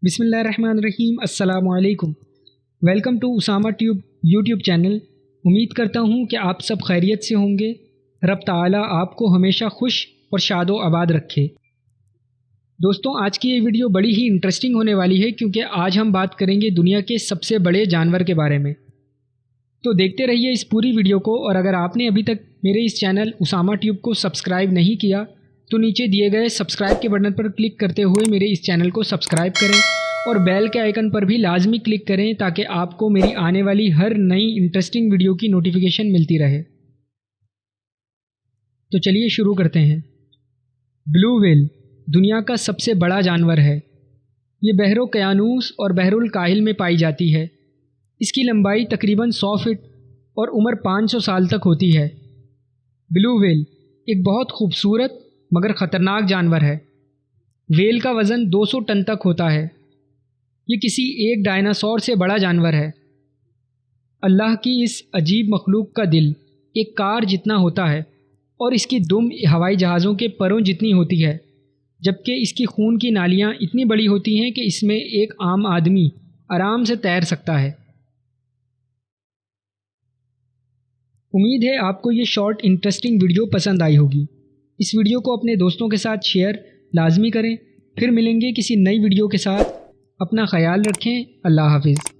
बिस्मिल्लाहिर्रहमानिर्रहीम। अस्सलाम वालेकुम। Welcome to Usama tube YouTube channel. उम्मीद करता हूँ कि आप सब खैरियत से होंगे। रब ताला आपको हमेशा खुश और शादो आबाद रखे। दोस्तों, आज की ये वीडियो बड़ी ही इंटरेस्टिंग होने वाली है क्योंकि आज हम बात करेंगे दुनिया के सबसे बड़े जानवर के बारे में। तो देखते रहिए इस पूरी वीडियो को। और अगर आपने अभी तक मेरे इस चैनल उसामा ट्यूब को सब्सक्राइब नहीं किया तो नीचे दिए गए सब्सक्राइब के बटन पर क्लिक करते हुए मेरे इस चैनल को सब्सक्राइब करें और बेल के आइकन पर भी लाजमी क्लिक करें ताकि आपको मेरी आने वाली हर नई इंटरेस्टिंग वीडियो की नोटिफिकेशन मिलती रहे। तो चलिए शुरू करते हैं। ब्लू व्हेल दुनिया का सबसे बड़ा जानवर है। ये बहरो क़यानूस और बहरुल काहिल में पाई जाती है। इसकी लंबाई तकरीबन 100 फीट और उम्र 500 साल तक होती है। ब्लू व्हेल एक बहुत खूबसूरत मगर ख़तरनाक जानवर है। व्हेल का वज़न 200 टन तक होता है। ये किसी एक डायनासोर से बड़ा जानवर है। अल्लाह की इस अजीब मखलूक का दिल एक कार जितना होता है और इसकी दुम हवाई जहाज़ों के परों जितनी होती है, जबकि इसकी खून की नालियाँ इतनी बड़ी होती हैं कि इसमें एक आम आदमी आराम से तैर सकता है। उम्मीद है आपको ये शॉर्ट इंटरेस्टिंग वीडियो पसंद आई होगी। इस वीडियो को अपने दोस्तों के साथ शेयर लाजमी करें। फिर मिलेंगे किसी नई वीडियो के साथ। अपना ख्याल रखें। अल्लाह हाफिज़।